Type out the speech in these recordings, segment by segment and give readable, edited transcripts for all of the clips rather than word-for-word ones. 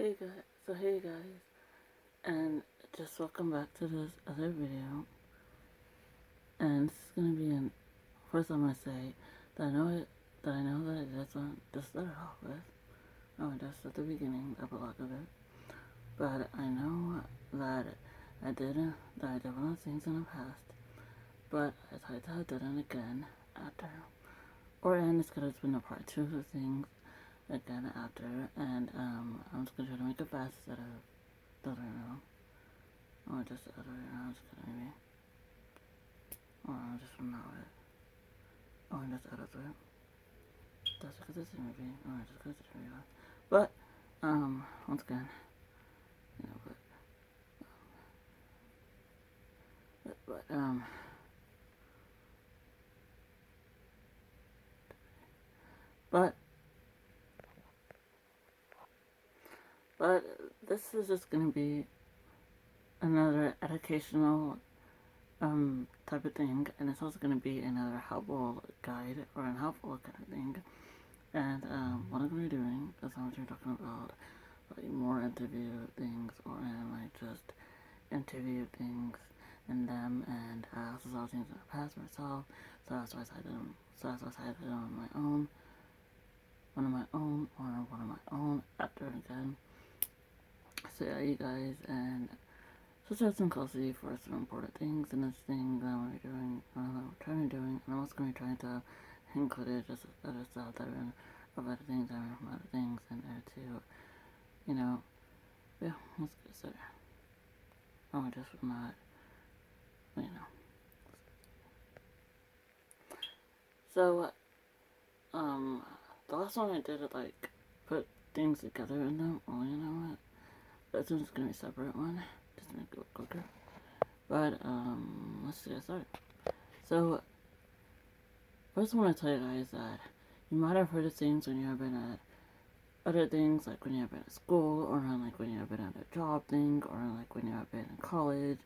Hey guys, and just welcome back to this other video. And this is gonna be an first. I'm gonna say that I know that it doesn't just start off with. Oh, just at the beginning, the epilogue of it. But I know that I did one of those things in the past. But I tried to do it again after, and it's gonna been a part two of the things again after. And I'm just gonna try to make it fast instead of the other way around. Or just the other way around, just gonna maybe. Or I'll just remember it. Or just edit it. That's because it's maybe. Or just because it's real. But, once again, you know, but, but, but, this is just gonna be another educational, type of thing, and it's also gonna be another helpful guide or an helpful kind of thing. And, what I'm gonna be doing is I'm gonna be talking about like more interview things or like just interview things in them, and I also saw things in the past myself, so that's why I decided them. So that's why I decided on my own, one of my own after again. So yeah, you guys, and so listen closely for some important things in this thing that I'm doing, I'm trying to doing, and I'm also going to be trying to include it just other stuff that are of other things, in there too. You know, yeah, let's get started. Oh, just not, you know. So, um, the last one I did, like, put things together in them. Well, you know what? This one's gonna be a separate one, just to make it quicker. But, let's get started. So, first I want to tell you guys that you might have heard of things when you have been at other things, like when you have been at school, or like when you have been at a job thing, or like when you have been in college,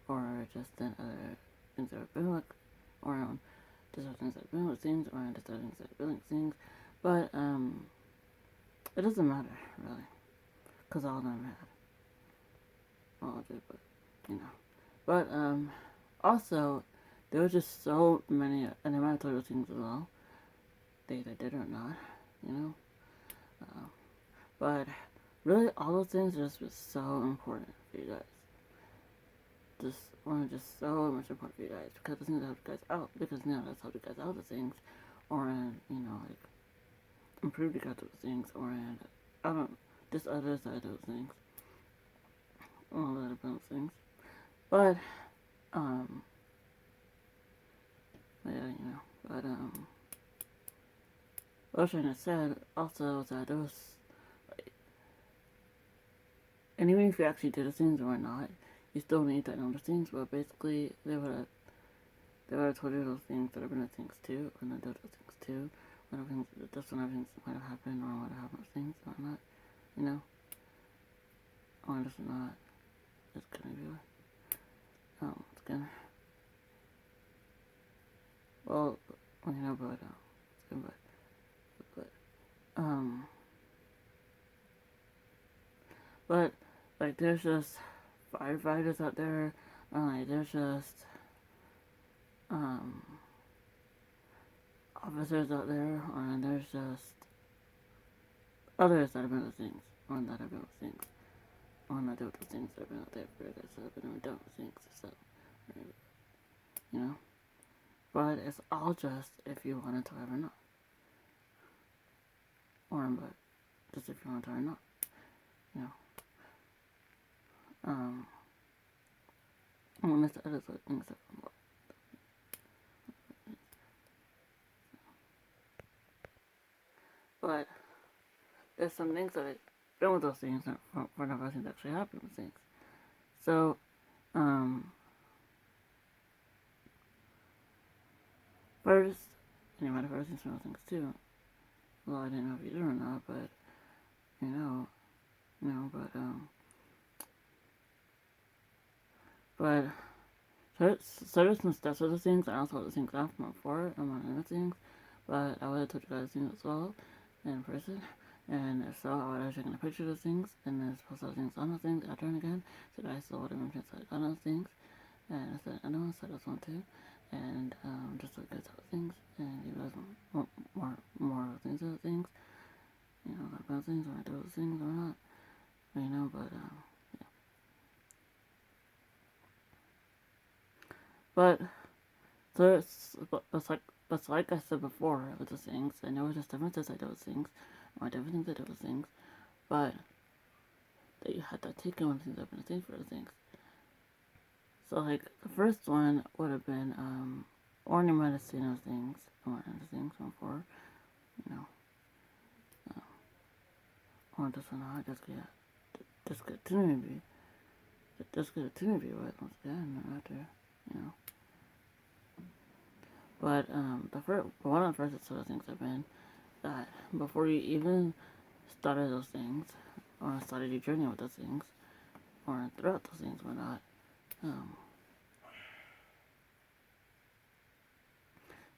or just in other things that have been like, or just other things that have been with things, or just other things that have been like things. But, it doesn't matter, really, because all of them had. All of it, but, you know. But, also, there were just so many, and they might have told you things as well, they did or not, you know. But really, all those things are just so important for you guys. Just so much important for you guys because the things that help you guys out. Because now that's help you guys out with things, or you know, like improve you guys with things, or I don't just other side of those things, all that about things. But um, yeah, you know, but what I was trying to say also is that those, and even if you actually did the things or not, you still need to know the things. But basically, they would have told you those things that have been the things too, and then those things too. When things, just when things might have happened or what happened with things or not, you know, or just not. It's gonna be it's gonna. Well, you know, but it's gonna, um, but like there's just firefighters out there, and like there's just um officers out there, and there's just others that have been with things, or that have been with things, or not do with the things that have been out there for you guys that have been done with things, so you know. But it's all just if you wanted to or not, or but just if you want to or not, you know. Unless the other things that but there's some things that I done with those things for the things that actually happen with things. So, first, and you might have heard some of things too. Well, I didn't know if you did or not, but you know, but so there's some steps of the things. I also the things after before, among other things. But I would have told you guys things as well in person. And so I would have taken a picture of those things and then post those things on those things again and again. So that I still would have been translated on those things. And I said, I know I said those one too. And just like good things. And you guys want more things of things. You know, like about things, or I do those things or not. You know, but yeah. But there's but like I said before with the things, I know there's differences I do with things, or different things I do with things, but that you had to take one things up and think for the things. So like the first one would have been or you might have seen those things, or the things before, you know, or just not just get to maybe just get to maybe right once again after, you know. But one of the first sort of things have been that before you even started those things, or started your journey with those things, or throughout those things, whatnot,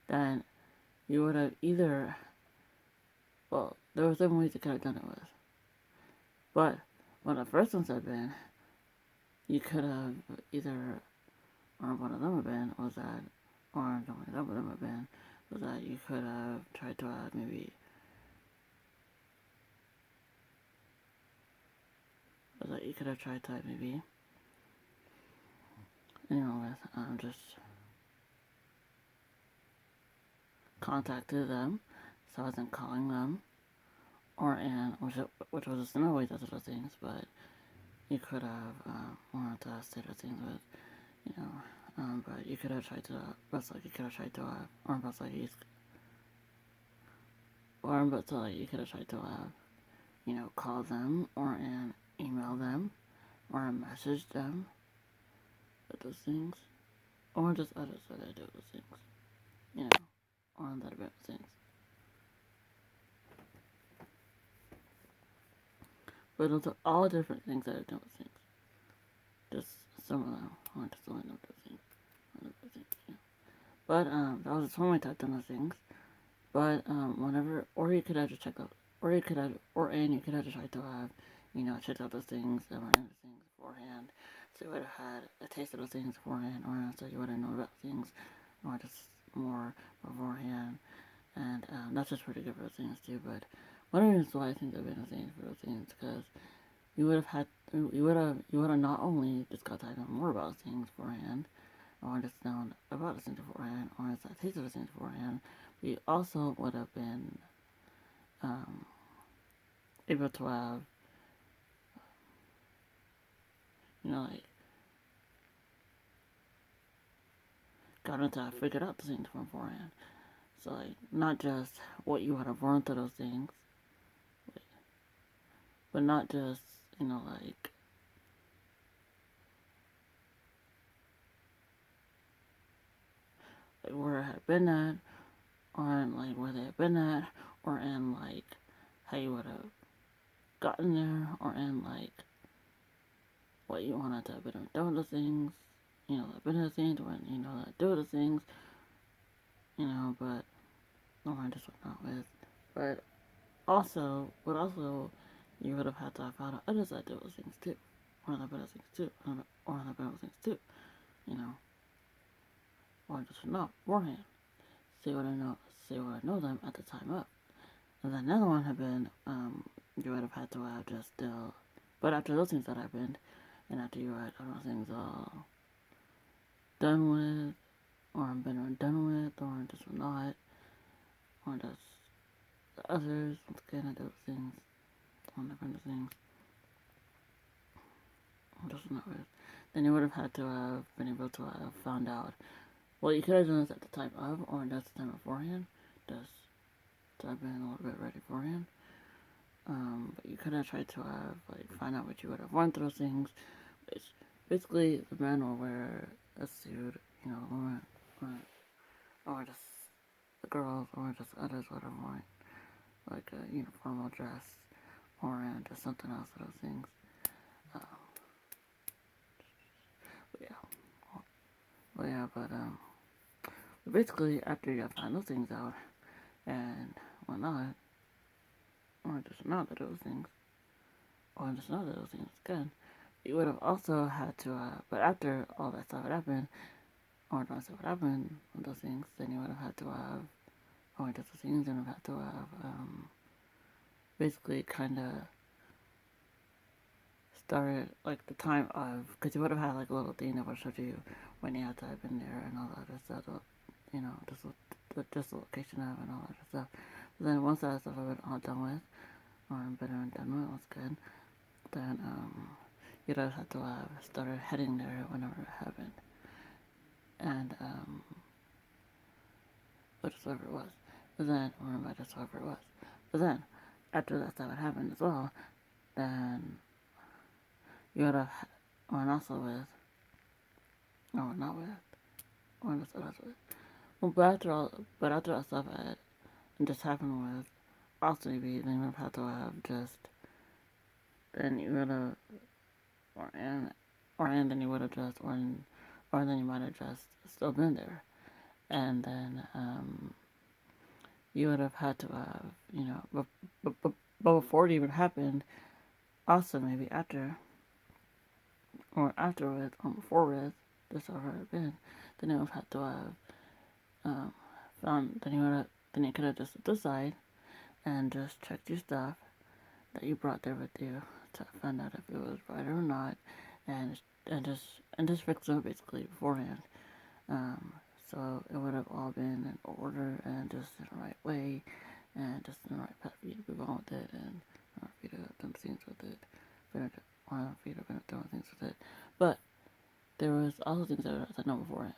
then you would have either, well, there were different ways you could have done it with. But one of the first ones have been, you could have either, or one of them have been, was that, or only that one of them have been, was that you could have tried to maybe, was that you could have tried to maybe, you know, with just contacted them, so I wasn't calling them, or and which was just another way to do those things, but you could have wanted to say those things with, you know, but you could have tried to, but like you could have tried to, or but like you, or but like you could have tried to, you know, call them, or and email them, or message them with those things, or just others that I do those things, you know, or that about things. But those are all different things that I've done with things. Just some of them, or just only know those things. Yeah. But that was one way to have done those things. But whenever, or you could have to check out, or you could have, or and you could have to try to have, you know, checked out those things and learned those things beforehand. So you would have had a taste of those things beforehand, or so you would have known about things, or just more beforehand. And that's just pretty good for those things too. But one of the reasons why I think they've been those things for those things because you would have had, you would have not only just got to know more about things beforehand, or just known about the things beforehand, or just a taste of the things beforehand, but you also would have been um, able to have, you know, like, gotten to have figured out the things from beforehand. So, like, not just what you would have learned through those things, but not just, you know, like, where it had been at, or in, like, where they had been at, or in, like, how you would have gotten there, or in, like, what you wanted to have been done with the things, you know, the been the things, when, you know, that do the things, you know, but, no, I just went not with. But also, you would have had to have found out others that do those things too, or the better things too, or the better things too, you know, or just not beforehand. See what I know them at the time up. And then another one had been, you would have had to have just still, but after those things that happened, and after you had other things all done with, or been done with, or just not, or just the others, once again, I do things, on different things, or just not with, then you would have had to have been able to have found out, well, you could have done this at the time of, or just the time beforehand, just to have been a little bit ready beforehand. But you could have tried to have, like, find out what you would have won through those things, which basically the men will wear a suit, you know, or just the girls, or just others would have worn, like a uniformal dress, or just something else of those things. Um, but yeah, but basically after you find those things out and whatnot, or just not do those things, or just not do those things again. You would have also had to, but after all that stuff had happened, or not stuff had happened with those things, then you would have had to have, or just those things, then you would have had to have, basically kind of started like the time of, because you would have had like a little thing that would show you when you had to have been there and all that other stuff, you know, just the location of and all that other stuff. But then once that stuff had been all done with, or been done with, was good, then you'd have had to have started heading there whenever it happened, and whatsoever it was. But then, or whatsoever it was. But then, after that stuff had happened as well, then you would have, or also with, or not with, or just what else with. Well, but after all stuff had just happened with, also maybe then you would have had to have just, then you would have, and then you would have just, or then you might have just still been there, and then you would have had to have, you know, but before it even happened, also maybe after, or afterwards, or before it, this ever had been, then you would have had to have found, then you could have just decided and just checked your stuff that you brought there with you to find out if it was right or not, and just fix it basically beforehand. So it would have all been in order and just in the right way, and just in the right path for you to move on with it, and for you to have done things with it, for you to have done things with it. But there was also things that I had to know beforehand.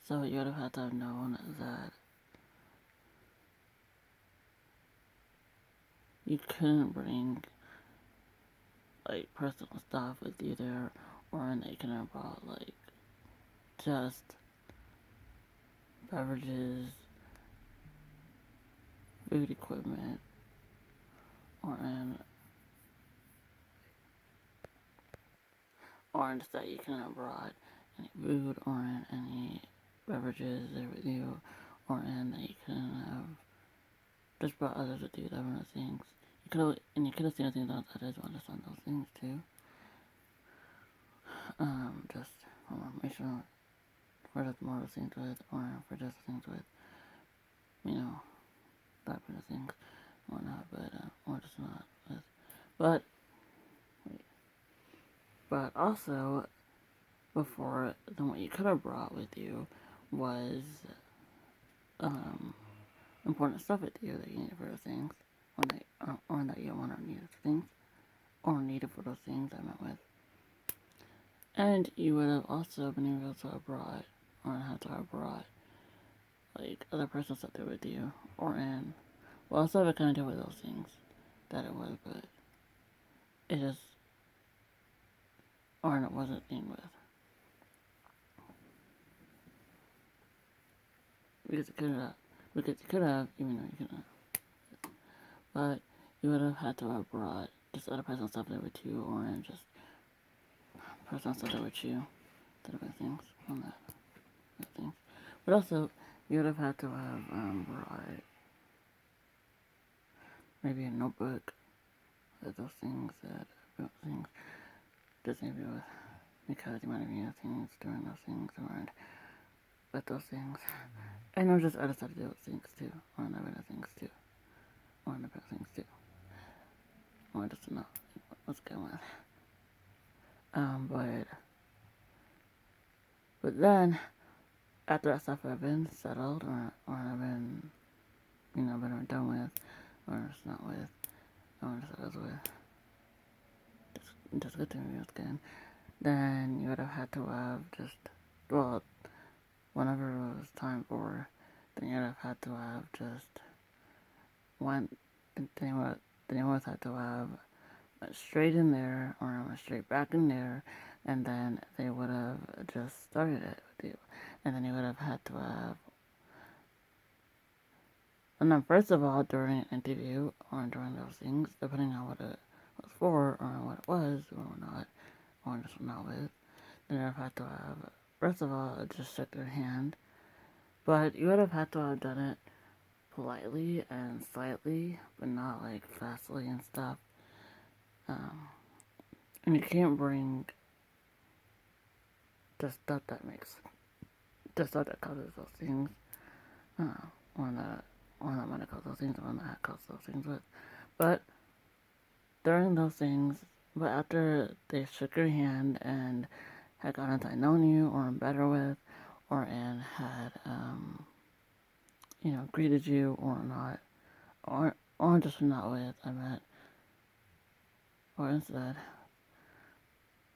So you would have had to have known that you couldn't bring like personal stuff with you there, or they couldn't have brought like just beverages, food equipment, or just that you couldn't have brought any food or any beverages there with you, or that you couldn't have just brought others with you that were things. You could have seen things that is one just on those things too. Just for more information, for just more things with, or for just things with, you know, that kind of things, whatnot, but, or just not with. But, but also, before, then what you could have brought with you was, important stuff with you that you needed for those things, or that you want or needed for things, or needed for those things I meant with. And you would have also been able to have brought, or had to have brought, like, other personal stuff there with you, or well, stuff that kind of do with those things that it was, but it just, or it wasn't being with. Because you could have, even though you couldn't have. But you would have had to have brought just other personal stuff there with you, or just personal stuff there with you, that other things from that things. But also, you would have had to have brought maybe a notebook with those things just maybe with, because you might have used things during those things, or with those things. And there's just other stuff to do with things too, or other things too, or other things too, or just not what's going on. But then after that stuff had been settled, or had been, been done with, or it's not with, or just was with, just good to me again, then you would have had to have just, well, whenever it was time for, then you would have had to have just went, then you would have had to have went straight in there, or went straight back in there, and then they would have just started it with you. And then you would have had to have, and then first of all, during an interview, or during those things, depending on what it was for, or what it was, or not, or just not with, then you would have had to have, first of all, just shook their hand, but you would have had to have done it politely and slightly, but not like fastly and stuff. And you can't bring the stuff that makes the stuff that causes those things. Uh, one that might have caused those things, one that had caused those things with. But during those things, but after they shook your hand and had gotten to know you or better with, or and had greeted you or not, or just not with, I meant, or instead,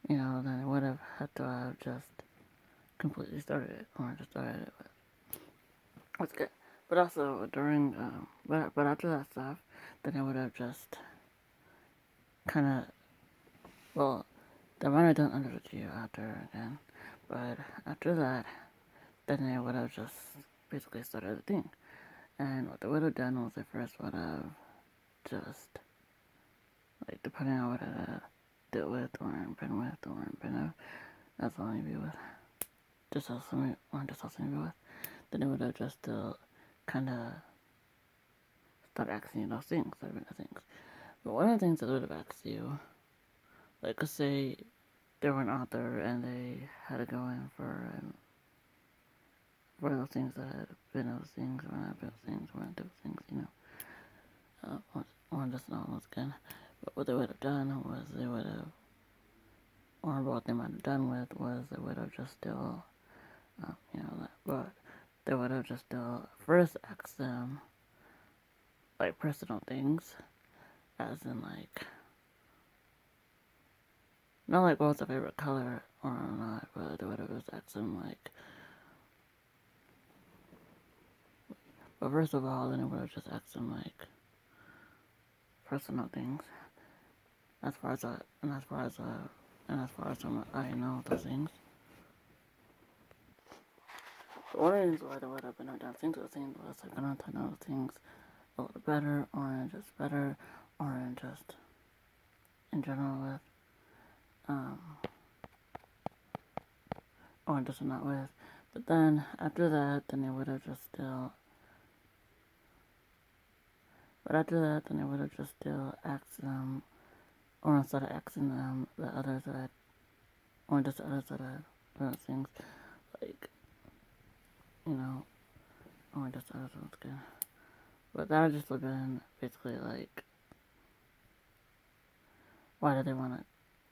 then it would have had to have just completely started it, or just started it with. That's good. But also during, but after that stuff, then it would have just kind of, well, they might have done under the you after again, but after that, then they would have just basically started the thing. And what they would have done was they first would have just, like, depending on what it dealt with, or been with, or been with, that's all maybe with, just how somebody, or just how somebody with, then they would have just kind of start asking you those things, that have been the things. But one of the things that would have asked you, like, let's say they were an author and they had to go in for those things that had been those things, or not been those things, or not those things, or just not those again. But what they would have done was they would have, or what they might have done with was they would have just still, but they would have just still first asked them, like, personal things, as in, like, not like what's their favorite color or not, but they would have just asked them, like, but first of all, then it would have just asked them, like, personal things, as far as I know those things. But one of the things why they would have been dancing to the things was like going to know things a little better, or just better, or just in general with, or just not with. But then after that, then they would have just still. But after that, then they would have just still asked them, or instead of asking them, the others that, or just the others that had those things, like, or just the others that was good. But that would just have been basically like, why did they want to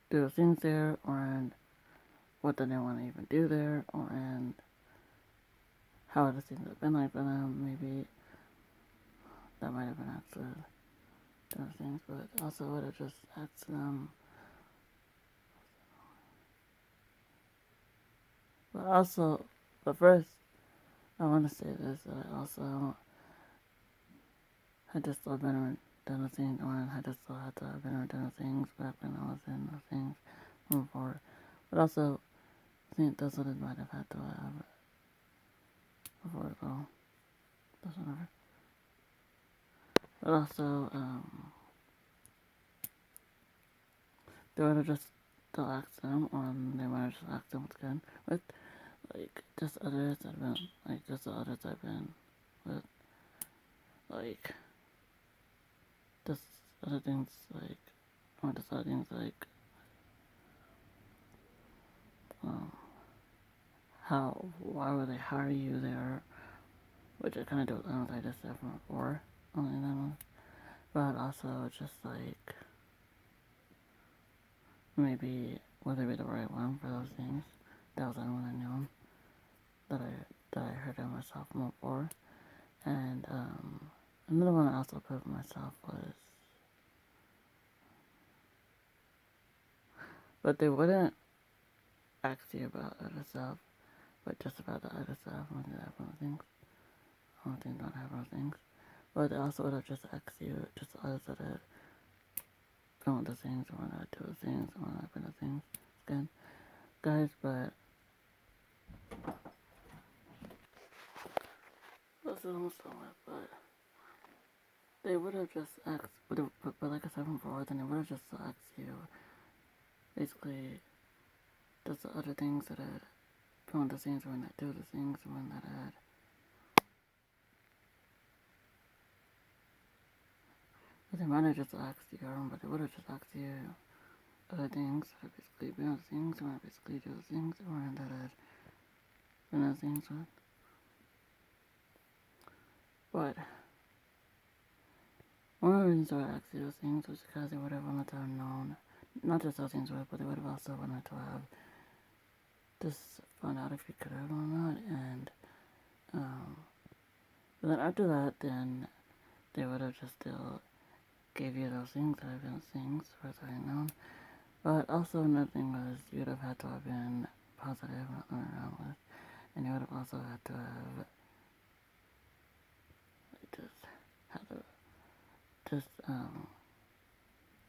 do those things there, or what did they want to even do there, or how would the things have been like for them, maybe. That might have been actually those things, but also would have just asked them. But first, I want to say this, that I also had just still been done the things, or had just still had to have been done the things back when I was in those things moving forward. But also, I think those others might have had to have before as well. Doesn't matter. But also, they would have just still asked them, or they might have just asked them what's good with, like, just others that have been, like, just the others I've been with, like, just other things, like, or just other things, like, why would they hire you there, which I kind of do with them, I just said from before, only them, but also just, like, maybe, would they be the right one for those things? That was the only one I knew that I heard of myself from before. And another one I also put for myself was, but they wouldn't ask you about other stuff, but just about the other stuff, when they have other things. Other things don't have other things. But they also would have just asked you just the others that had filmed the things, or not do the things, or not been the things. Again, guys, but this is almost over, but they would have just asked, but like I said before, then they would have just asked you, basically, just the other things that had filmed the scenes, or not do the things, or that had But they might have just asked you, but they would have just asked you other things, or basically be those things, or basically do those things, or that I'd been those things with. But one of the reasons why I asked you those things was because they would have wanted to have known, not just those things with, but they would have also wanted to have just found out if you could have or not, and but then after that, then they would have just still gave you those things that I've been things for as I known. But also another thing was you would have had to have been positive, not running around with, and you would have also had to have like, just had to just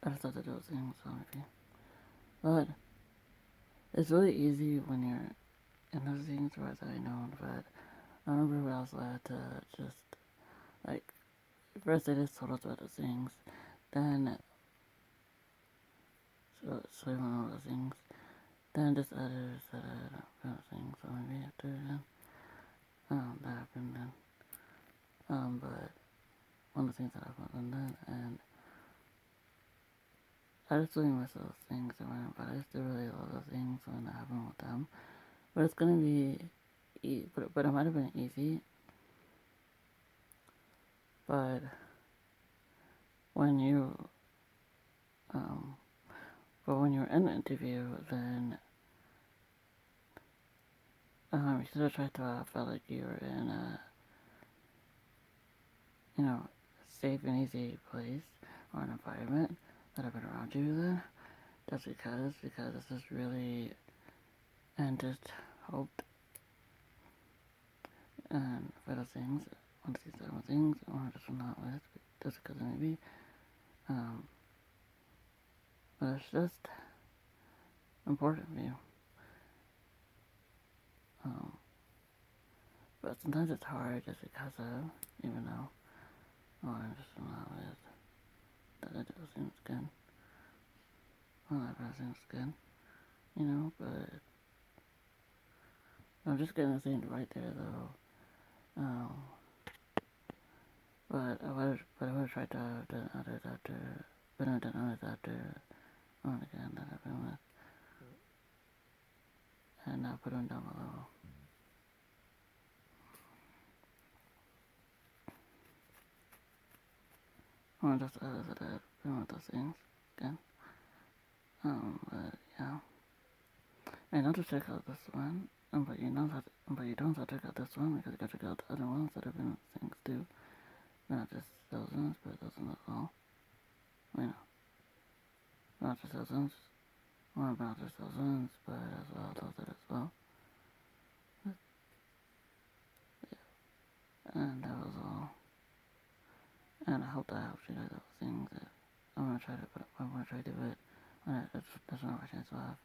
I just had to do those things maybe. But it's really easy when you're in those things for as I know, but I remember we also had to just like first they just told us about those things, then so we went over those things, then just others said about things, so maybe after then that happened then. But one of the things that happened then, and I just really miss those things around, but I used to really love those things when that happened with them. But it's gonna be, but it might have been easy. But when you, um, but when you're in the interview, then you should have tried to feel like you were in a, safe and easy place or an environment that have been around you then. Just because this is really, and just hoped, and for those things, want to see certain things, or just not with, just because maybe, but it's just important for you. But sometimes it's hard just because of, even though, I'm just not with, that I do things good. Well, I things good, but I'm just getting the thing right there though. But I would have tried to have done others after, but I've done others after, again that I've been with, and I'll put them down below. Or just others that I've been with those things again. But yeah. And not to check out this one, but you don't have to check out this one because you gotta check out the other ones that have been things too. Not just those ones, but those ones as well. Not just those ones. Or not just those ones, but as well those as well. But, yeah. And that was all. And I hope that helps you guys out with things. I'm gonna try to do it. That's not a chance to have.